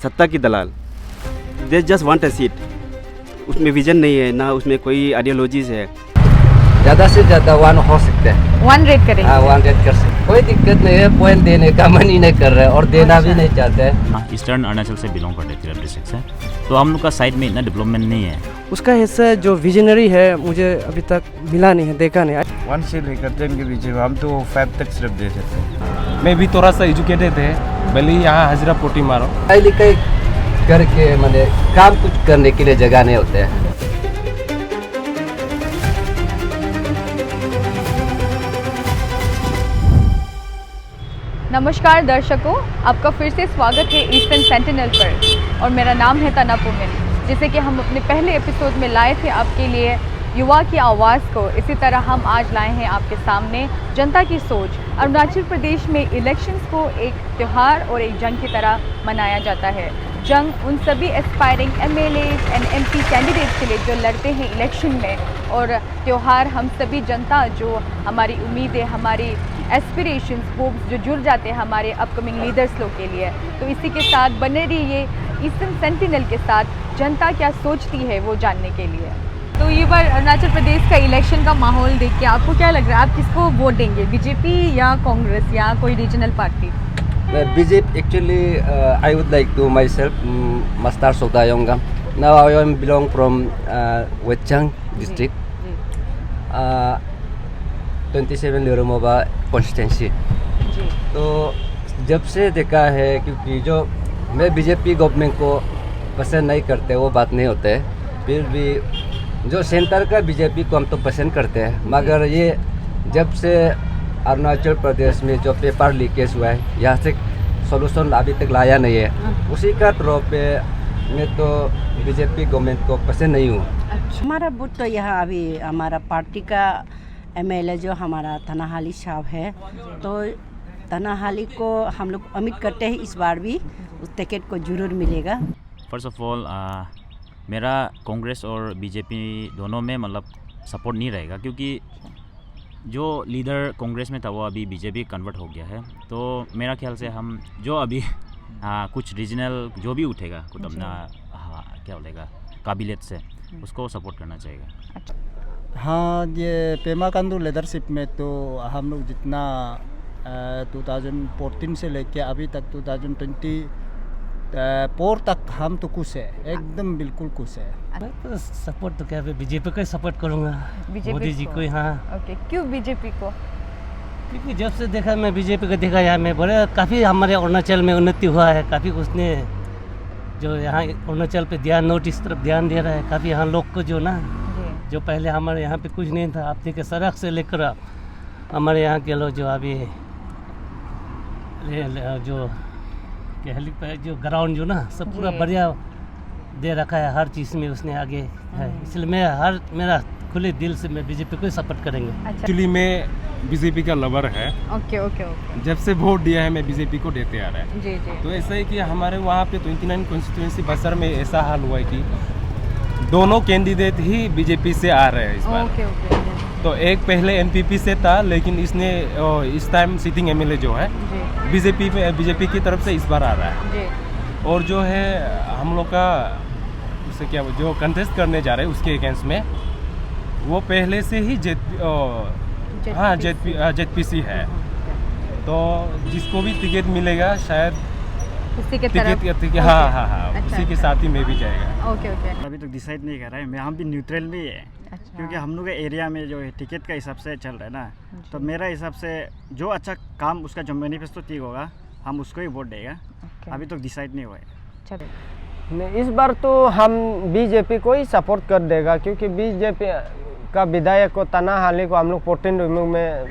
सत्ता की दलाल। They just want a seat, उसमें विजन नहीं है, ना उसमें कोई आइडियोलॉजीज है। ज़्यादा से ज़्यादा 1 हो सकते हैं। 1 रेट करेंगे। हाँ 1 रेट कर सकते, कोई दिक्कत नहीं है। पॉइंट देने का मन ही नहीं कर रहे और देना भी नहीं चाहते हैं। ईस्टर्न अरुणाचल से बिलोंग करते हैं, तिरप डिस्ट्रिक्ट से, तो हम लोग का साइड में इतना डेवलपमेंट नहीं है। उसका हिस्सा जो विजनरी है मुझे अभी तक मिला नहीं है, देखा नहीं। 1 से लेकर 10 के बीच हम तो 5 तक सिर्फ दे सकते हैं। मैं भी थोड़ा सा एजुकेटेड है, भले ही यहाँ हजरा पोटी मारो। पढ़ाई लिखाई करके मैंने काम कुछ करने के लिए जगह नहीं होते हैं। नमस्कार दर्शकों, आपका फिर से स्वागत है ईस्टर्न सेंटिनल पर और मेरा नाम है तना पुमिन। जैसे कि हम अपने पहले एपिसोड में लाए थे आपके लिए युवा की आवाज़ को, इसी तरह हम आज लाए हैं आपके सामने जनता की सोच। अरुणाचल प्रदेश में इलेक्शंस को एक त्यौहार और एक जंग की तरह मनाया जाता है। जंग उन सभी aspiring MLAs and MP candidates के लिए जो लड़ते हैं इलेक्शन में, और त्यौहार हम सभी जनता जो हमारी उम्मीदें, हमारी एस्पिरेशंस, होप्स जो जुड़ जाते हैं हमारे अपकमिंग लीडर्स लोग के लिए। तो इसी के साथ बने रहिए ईस्टर्न सेंटिनल के साथ, जनता क्या सोचती है वो जानने के लिए। तो ये बार अरुणाचल प्रदेश का इलेक्शन का माहौल देख के आपको क्या लग रहा है? आप किसको वोट देंगे, BJP या कांग्रेस या कोई regional party? BJP actually I would like to myself Mastar Sodayongam. Now I am belong from Wetchang district. 27 Lurumova constituency. तो जब से देखा है, क्योंकि जो मैं BJP गवर्नमेंट को पसंद नहीं करते वो बात नहीं होते है, फिर भी जो सेंटर का BJP को हम तो पसंद करते हैं, मगर ये जब से अरुणाचल प्रदेश में जो पेपर लीकेज हुआ है, यहाँ से सॉल्यूशन अभी तक लाया नहीं है। उसी का तौर पे मैं तो BJP गवर्नमेंट को पसंद नहीं हूँ। हमारा वोट तो यहाँ अभी हमारा पार्टी का MLA जो हमारा तनाहाली साहब है, तो तनाहाली को हम लोग उम्मीद करते हैं इस बार भी उस टिकट को जरूर मिलेगा। फर्स्ट ऑफ ऑल मेरा कांग्रेस और BJP दोनों में मतलब सपोर्ट नहीं रहेगा, क्योंकि जो लीडर कांग्रेस में था वो अभी BJP कन्वर्ट हो गया है। तो मेरा ख्याल से हम जो अभी कुछ रीजनल जो भी उठेगा कुछ अपना क्या बोलेगा काबिलियत से, उसको सपोर्ट करना चाहिए। हाँ, ये पेमा खांडू लीडरशिप में तो हम लोग जितना 2014 से लेके अभी तक 2024 तक हम तो खुश है, एकदम बिल्कुल खुश है। मैं तो सपोर्ट तो क्या BJP को ही सपोर्ट करूँगा, मोदी जी को। हाँ। ओके, क्यों BJP को? क्योंकि जब से देखा मैं BJP को देखा यहाँ में बड़े काफ़ी हमारे अरुणाचल में उन्नति हुआ है, काफ़ी उसने जो यहाँ अरुणाचल पे ध्यान, नॉर्थ ईस्ट तरफ ध्यान दे रहा है काफ़ी। यहाँ लोग को जो ना, जो पहले हमारे यहाँ पे कुछ नहीं था, आप देखिए सड़क से लेकर हमारे यहाँ के लोग जो अभी जो हेलीपैड जो ग्राउंड जो ना सब पूरा बढ़िया दे रखा है, हर चीज़ में उसने आगे है। इसलिए मैं मेरा खुले दिल से मैं BJP को ही सपोर्ट करेंगे। एक्चुअली मैं BJP का लवर है। Okay okay okay. जब से वोट दिया है मैं BJP को देते आ रहा है। जी जी। तो ऐसा है कि हमारे वहाँ पे 29 कॉन्स्टिट्यूंसी बसर में ऐसा हाल हुआ है कि दोनों कैंडिडेट ही BJP से आ रहे हैं इस बार। Okay okay. तो एक पहले NPP से था, लेकिन इसने इस टाइम सिटिंग MLA जो है BJP की तरफ से इस बार आ रहा है जी। और जो है हम लोग का उससे क्या जो कंटेस्ट करने जा रहे हैं उसके अगेंस्ट में वो पहले से ही ZPC है। तो जिसको भी टिकट मिलेगा शायद उसी के तरफ। हाँ उसी के साथ ही मैं भी जाएगा। Okay okay. अभी तक डिसाइड नहीं कर रहा है, मैं हम भी न्यूट्रल में ही है। अच्छा। क्योंकि हम लोग के एरिया में जो है टिकट का हिसाब से चल रहा है ना, तो मेरा हिसाब से जो अच्छा काम उसका जो मैनिफेस्टो ठीक होगा हम उसको ही वोट देगा। अभी तक डिसाइड नहीं हुआ है। इस बार तो हम BJP को ही सपोर्ट कर देगा, क्योंकि BJP का विधायक को तनाहाली को हम लोग 14 में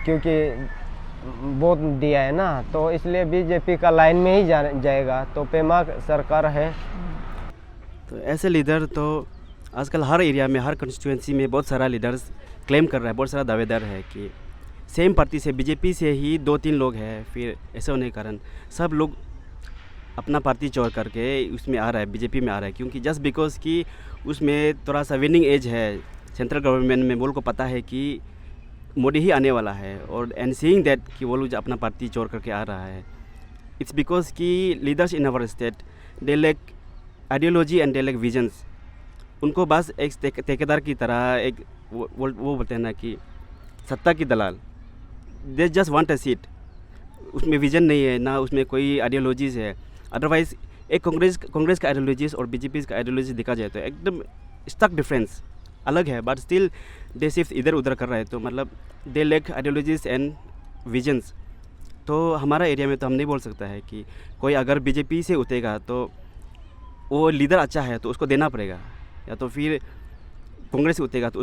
क्योंकि वोट दिया है ना, तो इसलिए BJP का लाइन में ही जाएगा। तो पेमा सरकार है। तो ऐसे लीडर तो आजकल हर एरिया में, हर कंस्टिट्यूंसी में बहुत सारा लीडर्स क्लेम कर रहा है, बहुत सारा दावेदार है कि सेम पार्टी से BJP से ही 2-3 लोग हैं। फिर ऐसे होने के कारण सब लोग अपना पार्टी छोड़ करके उसमें आ रहा है, BJP में आ रहा है, क्योंकि जस्ट बिकॉज कि उसमें थोड़ा सा विनिंग एज है सेंट्रल गवर्नमेंट में। बोल को पता है कि मोदी ही आने वाला है, और एंड सीइंग दैट कि वो लोग अपना पार्टी छोड़ करके आ रहा है, इट्स बिकॉज कि leaders in our state they lack ideology and they lack visions. उनको बस एक ठेकेदार की तरह एक वो बोलते हैं ना कि सत्ता की दलाल, they just want a seat. उसमें विजन नहीं है ना, उसमें कोई आइडियोलॉजीज़ है। अदरवाइज़ एक कांग्रेस का आइडियोलॉजीज़ और बीजेपी का आइडियोलॉजी देखा जाए तो एकदम स्टक डिफरेंस अलग है, बट स्टिल दे सिर्फ इधर उधर कर रहे हैं। तो मतलब they lack ideologies and visions. तो हमारा एरिया में तो हम नहीं बोल सकता है कि कोई अगर बीजेपी से उठेगा तो वो लीडर अच्छा है तो उसको देना पड़ेगा, या तो फिर कांग्रेस से उठेगा तो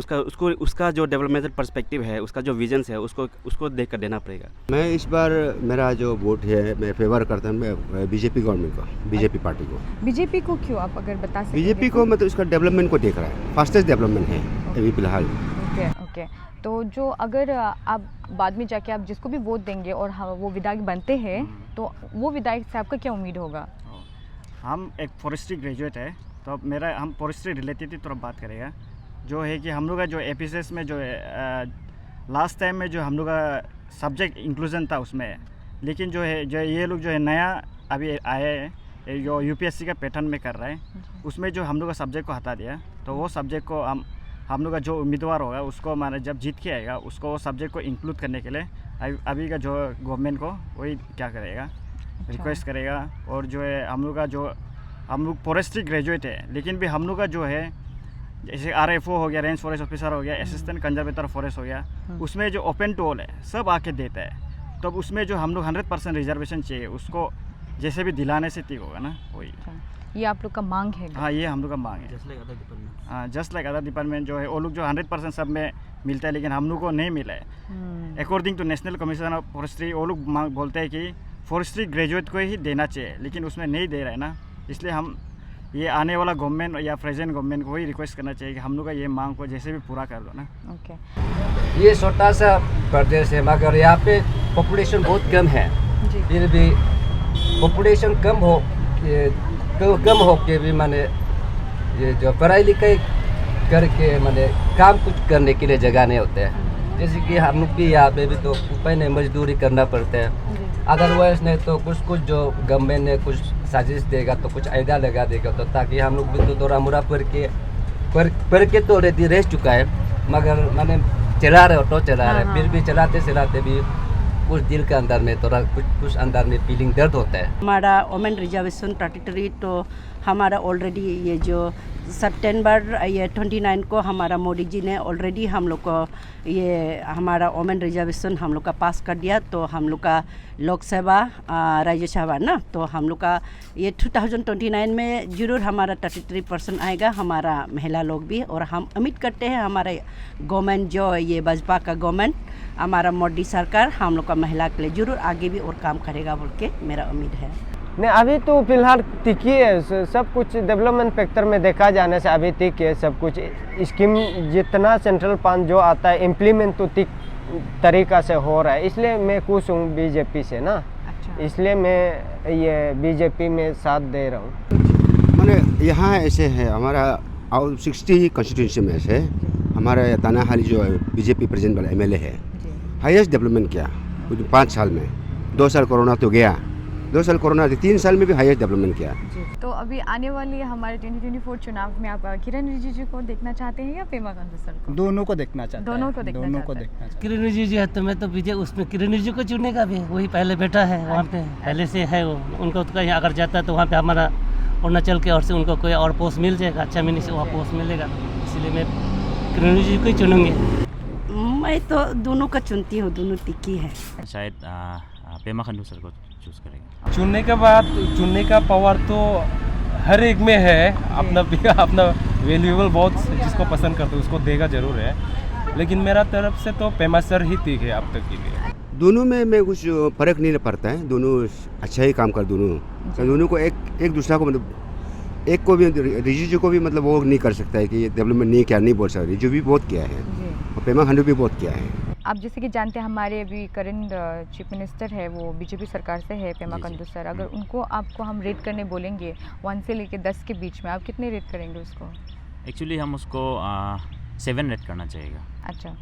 उसका जो डेवलपमेंटल पर्सपेक्टिव है, उसका जो विजन्स है, उसको देख कर देना पड़ेगा। मैं इस बार मेरा जो वोट है मैं फेवर करता हूँ मैं बीजेपी गवर्नमेंट को, बीजेपी पार्टी को। बीजेपी को क्यों, आप अगर बता सकते? बीजेपी को मतलब उसका डेवलपमेंट को देख रहा है, फास्टेस्ट डेवलपमेंट है अभी फिलहाल। ओके, तो जो अगर आप बाद में जाके आप जिसको भी वोट देंगे और वो विधायक बनते हैं तो वो विधायक से आपका क्या उम्मीद होगा? हम एक फॉरेस्ट्री ग्रेजुएट है, तो अब हम फॉरेस्ट्री रिलेटेड ही थोड़ा बात करेगा। जो है कि हम लोग का जो एपीसीएस में जो है लास्ट टाइम में जो हम लोग का सब्जेक्ट इंक्लूजन था उसमें, लेकिन जो ये लोग जो है नया अभी आए हैं जो यूपीएससी का पैटर्न में कर रहा है, उसमें जो हम लोग का सब्जेक्ट को हटा दिया। तो वो सब्जेक्ट को हम लोग का जो उम्मीदवार होगा उसको हमारा जब जीत के आएगा उसको वो सब्जेक्ट को इंक्लूड करने के लिए अभी का जो गवर्नमेंट को वही क्या करेगा, रिक्वेस्ट करेगा। और जो है हम लोग फॉरेस्ट्री ग्रेजुएट है, लेकिन भी हम लोग का जो है जैसे RFO हो गया, रेंज फॉरेस्ट ऑफिसर हो गया, असिस्टेंट कंजर्वेटर फॉरेस्ट हो गया, उसमें जो ओपन टोल है सब आके देता है। तो उसमें जो हम लोग 100% रिजर्वेशन चाहिए उसको जैसे भी दिलाने से ठीक होगा ना, वही। ये आप लोग का मांग है? हाँ, ये हम लोग का मांग है। जस्ट लाइक अदर डिपार्टमेंट जो है वो लोग जो 100% सब में मिलता है, लेकिन हम लोग को नहीं मिला है। According to national commission of forestry वो लोग बोलते हैं कि फॉरेस्ट्री ग्रेजुएट को ही देना चाहिए, लेकिन उसमें नहीं दे रहा है ना। इसलिए हम ये आने वाला गवर्नमेंट या प्रेजेंट गवर्नमेंट को ही रिक्वेस्ट करना चाहिए कि हम लोग का ये मांग को जैसे भी पूरा कर दो ना। ओके। ये छोटा सा प्रदेश है मगर यहाँ पे पॉपुलेशन बहुत कम है, फिर भी पॉपुलेशन कम हो के भी माने ये जो पढ़ाई लिखाई करके माने काम कुछ करने के लिए जगह नहीं होते हैं। जैसे कि हम लोग भी यहाँ पे भी तो उपाय नहीं मजदूरी करना पड़ता है, अदरवाइज नहीं तो कुछ जो गवर्नमेंट ने कुछ साजिश देगा तो कुछ आइडिया लगा देगा तो ताकि हम लोग भी तो थोड़ा मुरा पढ़ के तो ऑलरेडी रह चुका है, मगर माने चला रहे ऑटो चला रहे, फिर भी चलाते भी कुछ दिल के अंदर में थोड़ा कुछ अंदर में फीलिंग दर्द होता है। हमारा वोमेन रिजर्वेशन स्टैट्यूटरी तो हमारा ऑलरेडी ये जो सितंबर 29 को हमारा मोदी जी ने ऑलरेडी हम लोग को ये हमारा वोमेन रिजर्वेशन हम लोग का पास कर दिया। तो हम लोग का लोकसभा राज्यसभा ना, तो हम लोग का ये 2029 में ज़रूर हमारा 33% आएगा हमारा महिला लोग भी। और हम उम्मीद करते हैं हमारे गवर्नमेंट जो ये भाजपा का गवर्नमेंट हमारा मोदी सरकार हम लोग का महिला के लिए ज़रूर आगे भी और काम करेगा बोल के मेरा उम्मीद है। नहीं, अभी तो फिलहाल टिकी है सब कुछ। डेवलपमेंट फैक्टर में देखा जाने से अभी टिक है सब कुछ। स्कीम जितना सेंट्रल फंड जो आता है इम्प्लीमेंट तो टिक तरीका से हो रहा है, इसलिए मैं खुश हूँ बीजेपी से ना। अच्छा। इसलिए मैं ये बीजेपी में साथ दे रहा हूँ। मैंने यहाँ ऐसे है हमारा 60 कॉन्स्टिट्यूंसी में से हमारा तनाहाली जो बीजेपी प्रेजेंट वाला MLA है, हाईएस्ट डेवलपमेंट किया 5 साल में। 2 साल कोरोना तो गया, 2 साल कोरोना 3 साल में भी हाईएस्ट डेवलपमेंट किया। तो अभी आने वाली हमारे 2024 चुनाव में आप किरण रिजिजू को देखना चाहते हैं या पेमा खांडू सर को? दोनों को देखना चाहते हैं। दोनों को देखना चाहते हैं। किरण रिजिजू है तो मैं तो विजय उसमें किरण रिजिजू को चुनने का भी वही पहले बैठा है वहाँ पे, पहले से है वो। उनको तो कहीं अगर जाता है तो वहाँ पे हमारा अरुणाचल के और से उनको कोई और पोस्ट मिल जाएगा, अच्छा मिनी से वहाँ पोस्ट मिलेगा, इसलिए मैं किरण रिजिजू को ही चुनूँगी। मैं तो दोनों का चुनती हूँ, दोनों टिकी है। शायद पेमा खांडू सर को चूज़ करेंगे। चुनने के बाद चुनने का पावर तो हर एक में है, अपना वैल्यूएबल बहुत जिसको पसंद करते उसको देगा जरूर है, लेकिन मेरा तरफ से तो पेमा सर ही ठीक है अब तक के लिए। दोनों में मैं कुछ फर्क नहीं पड़ता है, दोनों अच्छा ही काम कर दोनों को एक दूसरा को मतलब एक को भी रिजिजू को भी मतलब वो नहीं कर सकता है कि ये डेवलपमेंट नहीं क्या नहीं बोल सकता। रिजिजू भी बहुत किया है और पेमा खांडू भी बहुत किया है। आप जैसे कि जानते हैं हमारे अभी करंट चीफ मिनिस्टर है वो बीजेपी सरकार से है, पेमा खांडू सर। अगर उनको आपको हम रेट करने बोलेंगे 1 से लेकर 10 के बीच में, आप कितने रेट करेंगे उसको? एक्चुअली हम उसको 7 रेट करना चाहिएगा। अच्छा।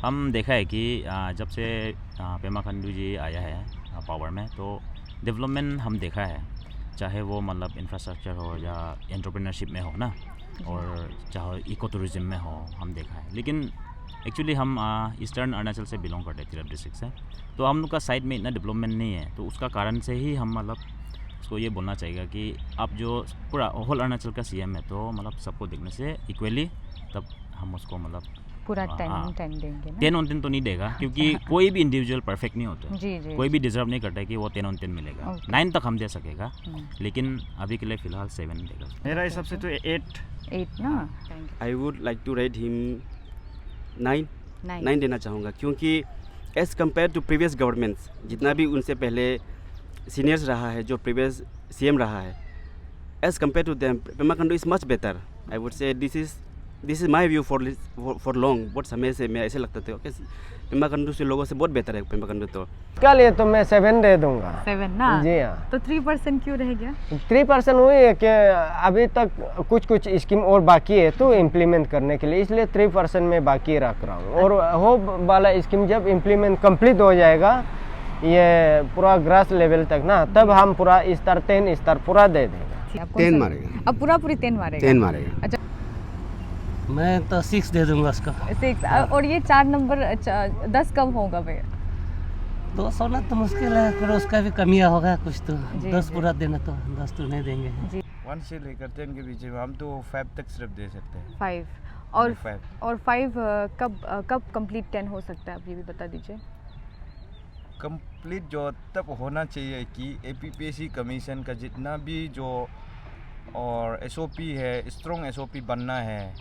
हम देखा है कि जब से पेमा खांडू जी आया है पावर में, तो डेवलपमेंट हम देखा है, चाहे वो मतलब इंफ्रास्ट्रक्चर हो या एंटरप्रेन्योरशिप में हो ना, और चाहे इको टूरिज्म में हो, हम देखा है। लेकिन एक्चुअली हम ईस्टर्न अरुणाचल से बिलोंग करते हैं, तिरप डिस्ट्रिक्ट से, तो हम लोग का साइड में इतना डेवलपमेंट नहीं है। तो उसका कारण से ही हम मतलब उसको ये बोलना चाहिए कि आप जो पूरा होल अरुणाचल का सीएम है, तो मतलब सबको देखने से इक्वली, तब हम उसको मतलब पूरा हाँ, 10 देंगे ना? 10 on 10 तो नहीं देगा, क्योंकि कोई भी इंडिविजुअल परफेक्ट नहीं होता है। जी जी। कोई भी डिजर्व नहीं करता है कि वो 10 on 10 मिलेगा। 9 तक हम दे सकेगा, लेकिन अभी के लिए फ़िलहाल 7 देगा। मेरा हिसाब से तो 8 ना? I would like to rate him 9 देना चाहूँगा, क्योंकि as compare to previous governments, जितना भी उनसे पहले सीनियर्स रहा है, जो प्रीवियस सीएम रहा है, as compare to them Pema Khandu is much better. I would say this is my view for long. बहुत समय से मैं ऐसे लगता था कि पेमा खांडू से लोगों से बहुत बेहतर है पेमा खांडू। तो इसका लिए तो मैं 7 दे दूंगा। 7 ना? जी हाँ। तो 3% क्यों रह गया? 3% वही है कि अभी तक कुछ स्कीम और बाकी है तो इम्प्लीमेंट करने के लिए, इसलिए 3% में बाकी रख रहा हूँ। और होप वाला स्कीम जब इम्प्लीमेंट कंप्लीट हो जाएगा, ये पूरा ग्रास लेवल तक ना, तब हम पूरा स्टार 10 स्टार पूरा दे देंगे। 10 मारेगा। अब पूरा 10 मारेगा? 10 मारेगा। अच्छा, मैं तो 6 दे दूंगा उसको। 6। और ये 4 नंबर 10 कब होगा भैया? 2 होना तो मुश्किल है, फिर उसका भी कमियां होगा कुछ तो। जी, 10 जी। पूरा देना तो 10 तो नहीं देंगे। जी। 1 से लेकर 10 के बीच में हम तो 5 तक सिर्फ दे सकते हैं। 5 और 5 कब कंप्लीट 10 हो सकता है, आप ये भी बता दीजिए। कंप्लीट जो तब होना चाहिए कि एपीपीएससी कमीशन का जितना भी जो और एसओपी है, स्ट्रॉन्ग एसओपी बनना है,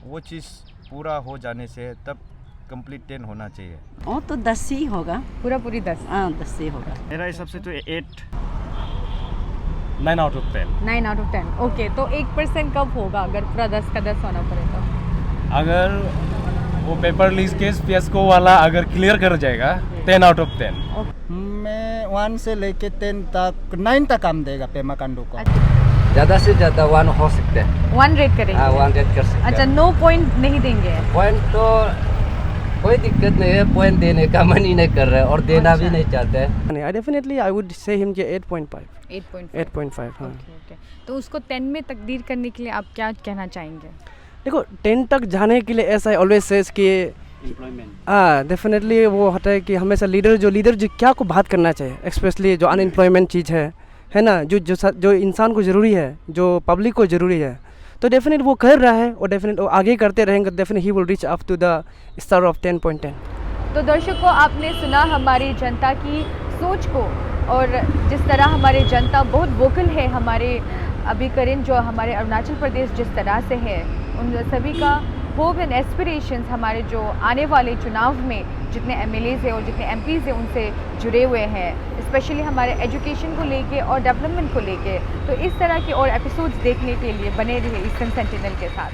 वो चीज़ पूरा हो जाने से तब कंप्लीट 10 होना चाहिए। वो तो 10 ही होगा, पूरी 10? हाँ 10 ही होगा। मेरा हिसाब से तो 8 9 out of 10। 9 out of 10। Okay, तो 1% कब होगा अगर पूरा 10 का 10 होना पड़े तो? अगर वो पेपर लीज केस फियास्को वाला अगर क्लियर कर जाएगा, 10 out of 10। मैं 1 से लेके 10 तक 9 तक हम देगा पेमा खांडू को। ज़्यादा से ज़्यादा 1 हो सकते हैं। 1 रेट करेंगे? हाँ 1 रेट कर सकते हैं। अच्छा, नो पॉइंट नहीं देंगे? पॉइंट तो कोई दिक्कत नहीं है, पॉइंट देने का मन ही नहीं कर रहे और देना भी नहीं चाहते हैं। डेफिनेटली आई वुड से हिम कि 8.5। 8.5 हाँ। ओके। तो उसको 10 में तकदीर करने के लिए आप क्या कहना चाहेंगे? देखो 10 तक जाने के लिए ऐसा ऑलवेज सेज कि हाँ डेफिनेटली वो होता है कि हमेशा लीडर जो क्या को बात करना चाहिए, स्पेशली जो अनएम्प्लॉयमेंट चीज़ है ना, जो इंसान को ज़रूरी है, जो पब्लिक को ज़रूरी है, तो डेफिनेट वो कर रहा है और डेफिनेट वो आगे करते रहेंगे। Definite he will reach up to the star of 10.10। तो दर्शकों, आपने सुना हमारी जनता की सोच को, और जिस तरह हमारी जनता बहुत वोकल है, हमारे अभिकरण जो हमारे अरुणाचल प्रदेश जिस तरह से है, उन सभी का होप एंड एस्पिरेशंस हमारे जो आने वाले चुनाव में जितने एमएलएज़ हैं और जितने एमपीज़ हैं उनसे जुड़े हुए हैं, स्पेशली हमारे एजुकेशन को लेके और डेवलपमेंट को लेके। तो इस तरह के और एपिसोड्स देखने के लिए बने रहिए ईस्टर्न सेंटिनल के साथ।